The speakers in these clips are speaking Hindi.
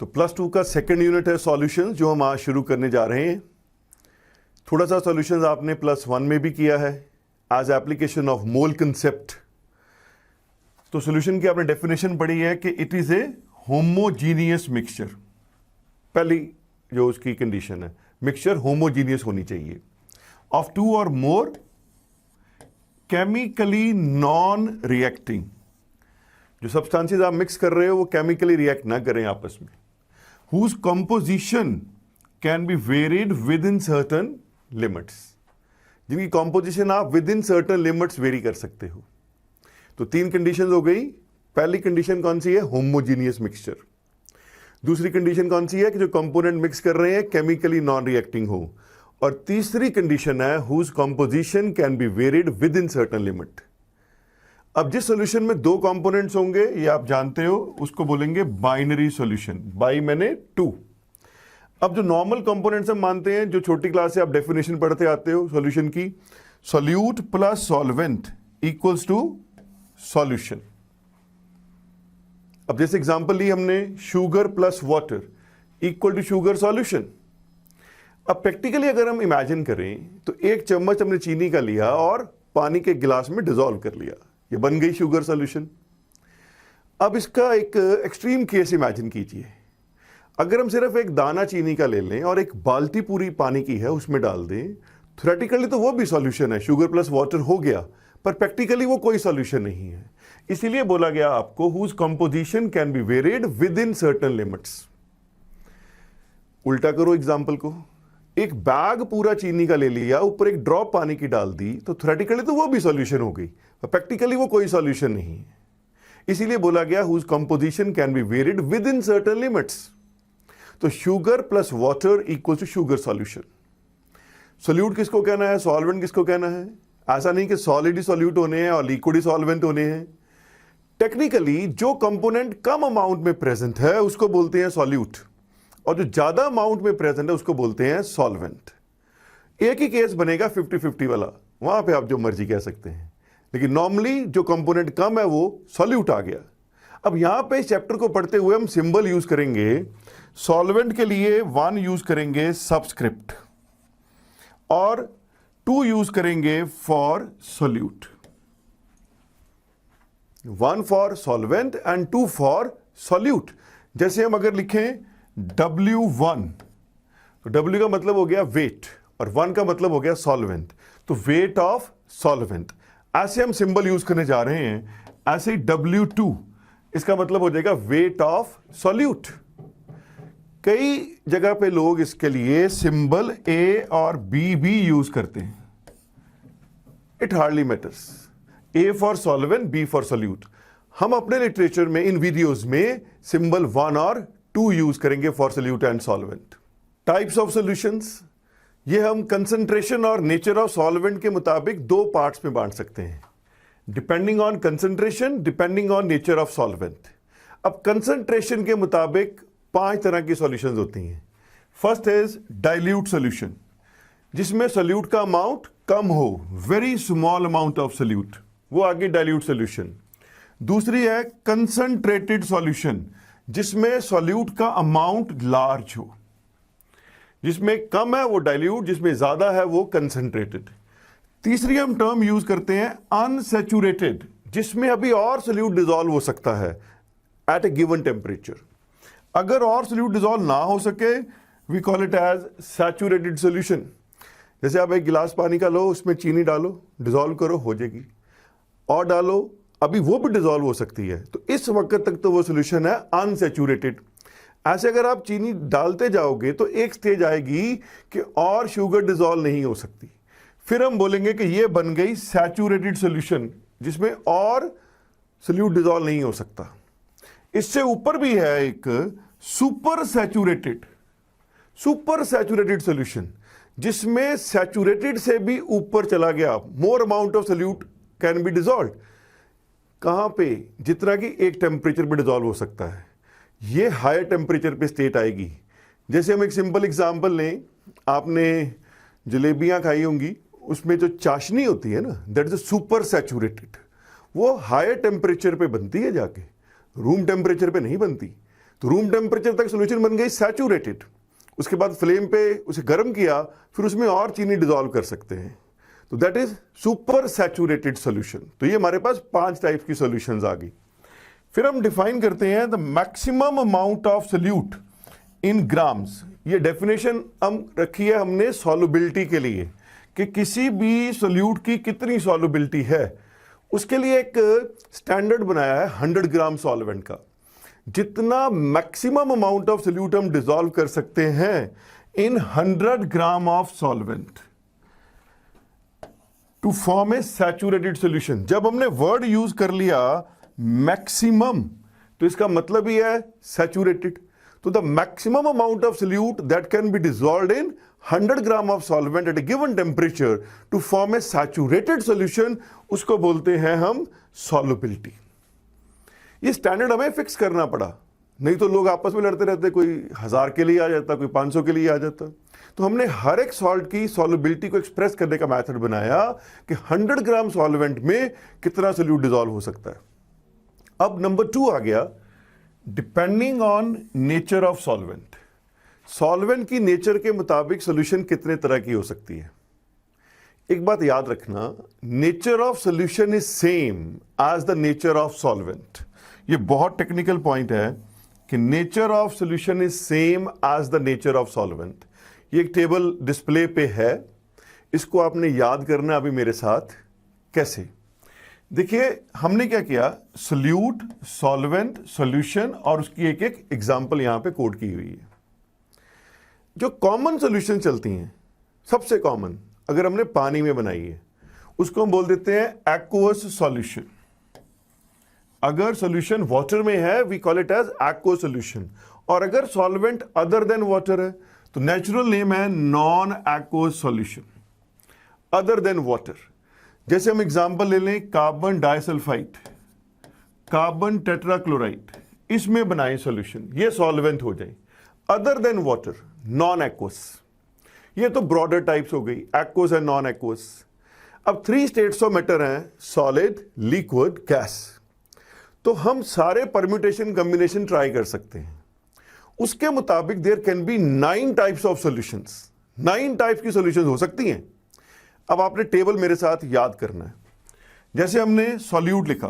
तो +2 का सेकंड यूनिट है सॉल्यूशंस, जो हम आज शुरू करने जा रहे हैं। थोड़ा सा सॉल्यूशंस आपने +1 में भी किया है as application of mole concept. तो सॉल्यूशन की आपने डेफिनेशन पढ़ी है कि it is a homogeneous mixture. पहली जो उसकी कंडीशन है, मिक्सचर होमोजीनियस होनी चाहिए ऑफ टू और मोर केमिकली नॉन रिएक्टिंग। जो सब्सटेंसेस आप मिक्स कर रहे हो वो केमिकली रिएक्ट ना करें आपस में। Whose composition can be varied within certain limits, जिनकी कंपोजिशन आप within certain limits vary कर सकते हो। तो 3 कंडीशन हो गई। पहली कंडीशन कौन सी है? Homogeneous mixture. दूसरी कंडीशन कौन सी है? कि जो कंपोनेंट मिक्स कर रहे हैं केमिकली नॉन रिएक्टिंग हो। और तीसरी कंडीशन है whose composition can be varied within certain limit. अब जिस सॉल्यूशन में 2 कंपोनेंट्स होंगे, ये आप जानते हो, उसको बोलेंगे बाइनरी सॉल्यूशन। बाई मैंने 2। अब जो नॉर्मल कंपोनेंट्स हम मानते हैं, जो छोटी क्लास से आप डेफिनेशन पढ़ते आते हो सॉल्यूशन की, solute plus solvent equals to solution. अब जैसे एग्जांपल ली हमने, sugar plus water equal to sugar solution. अब प्रैक्टिकली अगर हम इमेजिन करें तो 1 चम्मच हमने चीनी का लिया और पानी के गिलास में डिसॉल्व कर लिया, ये बन गई शुगर सॉल्यूशन। अब इसका एक एक्सट्रीम केस इमेजिन कीजिए। अगर हम सिर्फ एक दाना चीनी का ले लें और एक बाल्टी पूरी पानी की है उसमें डाल दें, थ्योरेटिकली तो वो भी सॉल्यूशन है, शुगर प्लस वाटर हो गया, पर प्रैक्टिकली वो कोई सॉल्यूशन नहीं है। इसीलिए बोला गया आपको whose composition can be varied within certain limits. उल्टा करो एग्जांपल को, एक बैग पूरा चीनी का ले लिया, ऊपर एक ड्रॉप पानी की डाल दी, तो थ्योरेटिकली तो वो भी सॉल्यूशन हो गई, पर प्रैक्टिकली वो कोई सॉल्यूशन नहीं है। इसीलिए बोला गया whose composition can be varied within certain limits. तो sugar plus water equal to sugar solution. Solute किसको कहना है, सॉल्वेंट किसको कहना है? ऐसा नहीं कि सॉलिड ही सॉल्यूट होने हैं और लिक्विड ही सॉल्वेंट होने हैं। टेक्निकली जो कंपोनेंट कम अमाउंट में प्रेजेंट है उसको बोलते हैं सॉल्यूट, और जो ज्यादा अमाउंट में प्रेजेंट है उसको बोलते हैं सॉल्वेंट। एक ही केस बनेगा 50-50 वाला, वहां पे आप जो मर्जी कह सकते हैं, लेकिन नॉर्मली जो कंपोनेंट कम है वो सॉल्यूट आ गया। अब यहां पे इस चैप्टर को पढ़ते हुए हम सिंबल यूज करेंगे। सॉल्वेंट के लिए 1 यूज करेंगे सबस्क्रिप्ट और 2 यूज करेंगे for solute. 1 for solvent and 2 for solute. जैसे हम अगर लिखें W1, तो W का मतलब हो गया वेट और 1 का मतलब हो गया सॉल्वेंट, तो वेट ऑफ सॉल्वेंट। ऐसे हम सिंबल यूज करने जा रहे हैं। ऐसे W2, इसका मतलब हो जाएगा वेट ऑफ सॉल्यूट। कई जगह पे लोग इसके लिए सिंबल A और B भी यूज करते हैं। It hardly matters, A for solvent, B for solute. हम अपने लिटरेचर में इन वीडियोस में सिंबल 1 और 2 यूज करेंगे for solute and solvent. Types of solutions, ये हम कंसंट्रेशन और नेचर ऑफ सॉल्वेंट के मुताबिक 2 पार्ट्स में बांट सकते हैं, depending on concentration, depending on nature of solvent. अब कंसंट्रेशन के मुताबिक 5 तरह की सॉल्यूशंस होती हैं। फर्स्ट इज डाइल्यूट सॉल्यूशन, जिसमें सॉल्यूट का अमाउंट कम हो, very small amount of solute, वो आगे डाइल्यूट सॉल्यूशन। दूसरी है कंसंट्रेटेड सॉल्यूशन, जिसमें सॉल्यूट का अमाउंट लार्ज हो। जिसमें कम है वो डाइल्यूट, जिसमें ज्यादा है वो कंसंट्रेटेड। तीसरी हम टर्म यूज करते हैं अनसैचुरेटेड, जिसमें अभी और सॉल्यूट डिसॉल्व हो सकता है एट ए गिवन टेम्परेचर। अगर और सॉल्यूट डिसॉल्व ना हो सके, we call it as saturated solution. जैसे आप एक गिलास पानी का लो, उसमें चीनी डालो, डिसॉल्व करो, हो जाएगी, और डालो, अभी वो भी डिसॉल्व हो सकती है, तो इस वक्त तक तो वो सॉल्यूशन है अनसैचुरेटेड। ऐसे अगर आप चीनी डालते जाओगे तो एक स्टेज आएगी कि और शुगर डिसॉल्व नहीं हो सकती, फिर हम बोलेंगे कि ये बन गई सैचुरेटेड सॉल्यूशन, जिसमें और सॉल्यूट डिसॉल्व नहीं हो सकता। इससे ऊपर भी है एक सुपर सैचुरेटेड सॉल्यूशन, जिसमें सैचुरेटेड से भी ऊपर चला गया, more amount of solute can be dissolve. कहां पे? जितना कि एक टेम्परेचर पे डिसॉल्व हो सकता है, ये हायर टेम्परेचर पे स्टेट आएगी। जैसे हम एक सिंपल एग्जांपल लें, आपने जलेबियां खाई होंगी, उसमें जो चाशनी होती है ना, दैट इज सुपर सैचुरेटेड, वो हायर टेम्परेचर पे बनती है, जाके रूम टेम्परेचर पे नहीं बनती। तो रूम टेम्परेचर तक सोल्यूशन बन गई सैचुरेटेड, उसके बाद फ्लेम पे उसे गर्म किया, फिर उसमें और चीनी डिजॉल्व कर सकते हैं, तो that is super saturated solution. तो ये हमारे पास 5 टाइप की सोल्यूशंस आ गई। फिर हम डिफाइन करते हैं the maximum amount of solute in grams. ये डेफिनेशन हम रखी है हमने सॉल्युबिलिटी के लिए, कि किसी भी सोल्यूट की कितनी सॉल्युबिलिटी है, उसके लिए एक स्टैंडर्ड बनाया है 100 ग्राम सॉल्वेंट का। जितना मैक्सिमम अमाउंट ऑफ सोल्यूट हम डिसॉल्व कर सकते हैं in 100 gram of solvent to form a saturated solution. जब हमने वर्ड यूज कर लिया मैक्सिमम, तो इसका मतलब ही है सैचुरेटेड। तो the maximum amount of solute that can be dissolved in 100 gram of solvent at a given temperature to form a saturated solution, उसको बोलते हैं हम सॉल्युबिलिटी। ये स्टैंडर्ड हमें फिक्स करना पड़ा, नहीं तो लोग आपस में लड़ते रहते, कोई 1000 के लिए आ जाता, कोई 500 के लिए आ जाता। तो हमने हर एक सॉल्ट की सॉल्युबिलिटी को एक्सप्रेस करने का मेथड बनाया कि 100 ग्राम सॉल्वेंट में कितना सोल्यूट डिसॉल्व हो सकता है। अब नंबर 2 आ गया, depending on nature of solvent. Solvent की नेचर के मुताबिक सोल्यूशन कितने तरह की हो सकती है। एक बात याद रखना, nature of solution is same as the nature of solvent. ये बहुत टेक्निकल पॉइंट है कि nature of solution is same as the nature of solvent. ये एक टेबल डिस्प्ले पे है, इसको आपने याद करना अभी मेरे साथ। कैसे? देखिए हमने क्या किया, सोल्यूट, सॉल्वेंट, सॉल्यूशन और उसकी एक एक एग्जांपल यहां पे कोड की हुई है। जो कॉमन सॉल्यूशन चलती हैं, सबसे कॉमन अगर हमने पानी में बनाई है, उसको हम बोल देते हैं एक्वस सॉल्यूशन। अगर सॉल्यूशन वाटर में है we call it as aqueous solution, और अगर सॉल्वेंट अदर देन वाटर है तो नेचुरल नेम है non aqueous solution, other than water. जैसे हम एग्जांपल ले लें, कार्बन डाइसल्फाइड, कार्बन टेट्राक्लोराइड, इसमें बनाए सॉल्यूशन, ये सॉल्वेंट हो जाए। Other than water, non aqueous. ये तो ब्रॉडर टाइप्स हो गई, एक्वस एंड नॉन एक्वस। अब 3 स्टेट्स ऑफ मैटर हैं, सॉलिड, लिक्विड, गैस। तो हम सारे परम्यूटेशन कॉम्बिनेशन ट्राई कर सकते हैं। उसके मुताबिक there can be 9 types of solutions. 9 types की सॉल्यूशंस हो सकती हैं। अब आपने टेबल मेरे साथ याद करना है। जैसे हमने सॉल्यूट लिखा,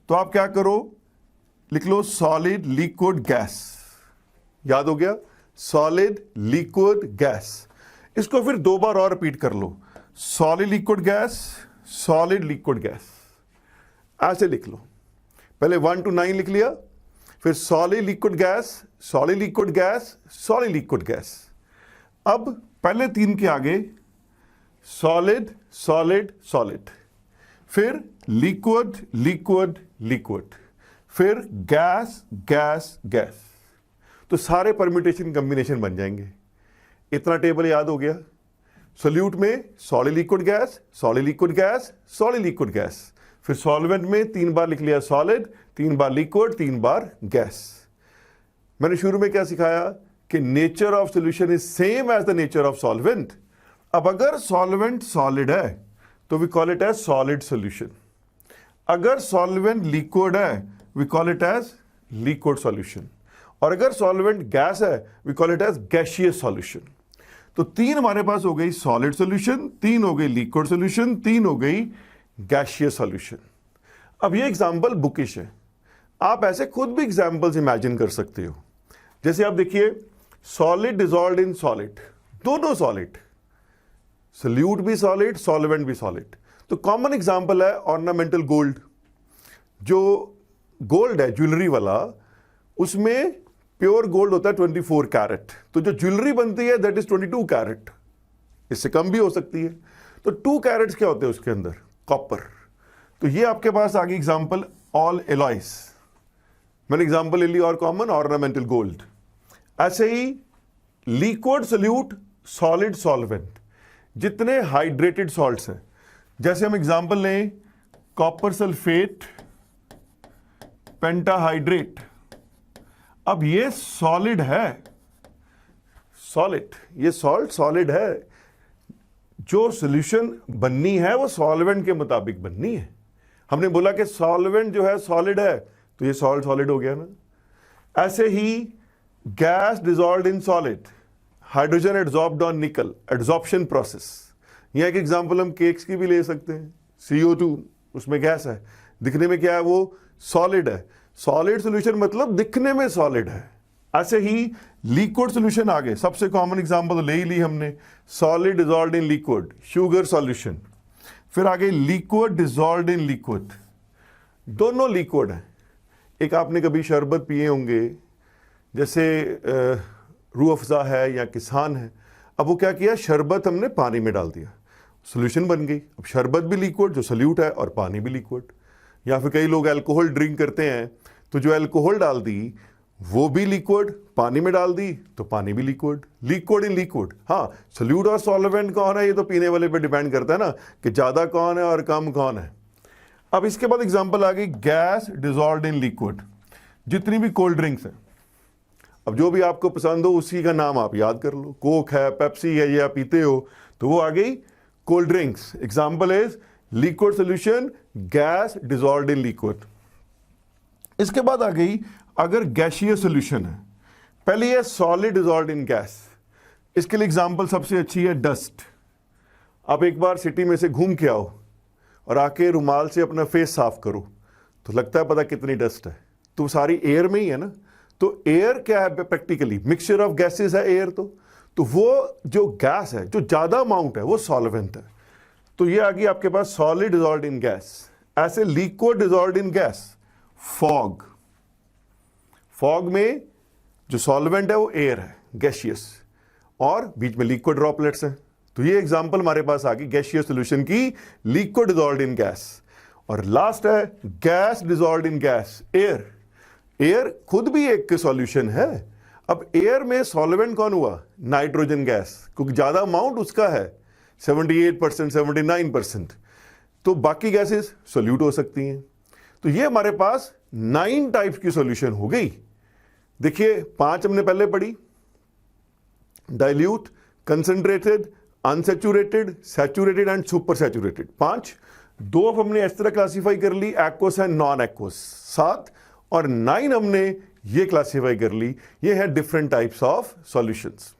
तो आप क्या करो, लिख लो सॉलिड, लिक्विड, गैस। याद हो गया, सॉलिड, लिक्विड, गैस। इसको फिर 2 बार और रिपीट कर लो, solid liquid gas, solid liquid gas. ऐसे लिख लो, पहले 1 to 9 लिख लिया, फिर solid liquid gas, solid liquid gas, solid liquid gas. अब पहले 3 के आगे सॉलिड, सॉलिड, सॉलिड, फिर लिक्विड, लिक्विड, लिक्विड, फिर गैस, गैस, गैस। तो सारे परम्यूटेशन कॉम्बिनेशन बन जाएंगे। इतना टेबल याद हो गया। सोल्यूट में solid liquid gas, solid liquid gas, solid liquid gas. फिर सॉल्वेंट में 3 बार लिख लिया सॉलिड, 3 बार लिक्विड, 3 बार गैस। मैंने शुरू में क्या सिखाया कि nature of solution is same as the nature of solvent. अब अगर सॉल्वेंट सॉलिड है तो we call it as solid solution. अगर सॉल्वेंट लिक्विड है we call it as liquid solution, और अगर सॉल्वेंट गैस है we call it as gaseous solution. तो 3 हमारे पास हो गई सॉलिड सॉल्यूशन, 3 हो गई लिक्विड सॉल्यूशन, 3 हो गई गैसियस सॉल्यूशन। अब ये एग्जांपल बुकिश है, आप ऐसे खुद भी एग्जांपल्स इमेजिन कर सकते हो। जैसे आप देखिए, सॉलिड डिसॉल्व्ड इन सॉलिड, दोनों सॉलिड, सोल्यूट भी सॉलिड, सॉल्वेंट भी सॉलिड। तो कॉमन एग्जांपल है ऑर्नामेंटल गोल्ड। जो गोल्ड है ज्वेलरी वाला, उसमें प्योर गोल्ड होता है 24 कैरेट, तो जो ज्वेलरी बनती है दैट इज 22 कैरेट, इससे कम भी हो सकती है। तो 2 कैरेट्स क्या होते हैं उसके अंदर, कॉपर। तो ये आपके पास आ गई एग्जांपल ऑल एलॉयस। मैंने एग्जांपल ले ली और कॉमन ऑर्नामेंटल गोल्ड। ऐसे ही लिक्विड, सोल्यूट, सॉलिड, सॉल्वेंट, जितने हाइड्रेटेड सॉल्ट्स हैं, जैसे हम एग्जांपल लें कॉपर सल्फेट, पेंटाहाइड्रेट। अब ये सॉलिड है, सॉलिड, ये सॉल्ट सॉलिड है। जो सॉल्यूशन बननी है वो सॉल्वेंट के मुताबिक बननी है। हमने बोला कि सॉल्वेंट जो है सॉलिड है, तो ये सॉल्ट सॉलिड हो गया ना। ऐसे ही gas dissolved in solid, hydrogen adsorbed on nickel, adsorption process. यह एक एग्जांपल हम केक्स की भी ले सकते हैं। CO2 उसमें गैस है, दिखने में क्या है, वो सॉलिड है। सॉलिड सॉल्यूशन मतलब दिखने में सॉलिड है। ऐसे ही लिक्विड सॉल्यूशन आ गए, सबसे कॉमन एग्जांपल ले ही ली हमने, solid dissolved in liquid, sugar solution. फिर आ गई लिक्विड डिजॉल्व्ड इन लिक्विड, दोनों लिक्विड हैं। एक आपने कभी शरबत पिए होंगे, जैसे रूह अफ़ज़ा है या किसान है। अब वो क्या किया, शरबत हमने पानी में डाल दिया, सॉल्यूशन बन गई। अब शरबत भी लिक्विड जो सॉल्यूट है और पानी भी लिक्विड। या फिर कई लोग अल्कोहल ड्रिंक करते हैं, तो जो अल्कोहल डाल दी वो भी लिक्विड, पानी में डाल दी तो पानी भी लिक्विड, लिक्विड इन लिक्विड। हाँ, सॉल्यूट और सॉल्वेंट कौन है ये तो पीने वाले पे डिपेंड करता है ना, कि ज़्यादा कौन है और कम कौन है। अब इसके बाद एग्जांपल आ गई गैस डिजॉल्व्ड इन लिक्विड, जितनी भी कोल्ड ड्रिंक्स हैं। अब जो भी आपको पसंद हो उसी का नाम आप याद कर लो, कोक है, पेप्सी है, ये आप पीते हो तो वो आ गई cold drinks. Example is liquid solution, gas dissolved in liquid. इसके बाद आ गई अगर गैसियस सॉल्यूशन है, पहले ये सॉलिड डिजॉल्व्ड इन गैस। इसके लिए एग्जांपल सबसे अच्छी है डस्ट। आप एक बार सिटी में से घूम के आओ और आके रुमाल से अपना फेस साफ करो तो लगता है पता कितनी डस्ट है, तो सारी एयर में ही है ना। तो एयर क्या है, प्रैक्टिकली मिक्सचर ऑफ गैसेस है एयर। तो वो जो गैस है, जो ज्यादा अमाउंट है, वो सॉल्वेंट है। तो ये आ गई आपके पास सॉलिड डिजॉल्व्ड इन गैस। ऐसे लिक्विड डिजॉल्व्ड इन गैस, फॉग। फॉग में जो सॉल्वेंट है वो एयर है, गैसियस, और बीच में लिक्विड ड्रॉपलेट्स हैं। तो ये एग्जांपल हमारे पास आ गई गैसियस सॉल्यूशन की, लिक्विड डिजॉल्व्ड इन गैस। और लास्ट है गैस डिजॉल्व्ड इन गैस, एयर। एयर खुद भी एक सॉल्यूशन है। अब एयर में सॉल्वेंट कौन हुआ, नाइट्रोजन गैस, क्योंकि ज्यादा अमाउंट उसका है 78%, 79%। तो बाकी गैसेस सोल्यूट हो सकती हैं। तो ये हमारे पास 9 टाइप्स की सॉल्यूशन हो गई। देखिए 5 हमने पहले पढ़ी, dilute, concentrated, unsaturated, saturated and super saturated. 5, 2 हमने इस तरह क्लासीफाई कर ली, एक्वस एंड नॉन एक्वस 7, और 9 हमने ये क्लासीफाई कर ली। ये है डिफरेंट टाइप्स ऑफ सॉल्यूशंस।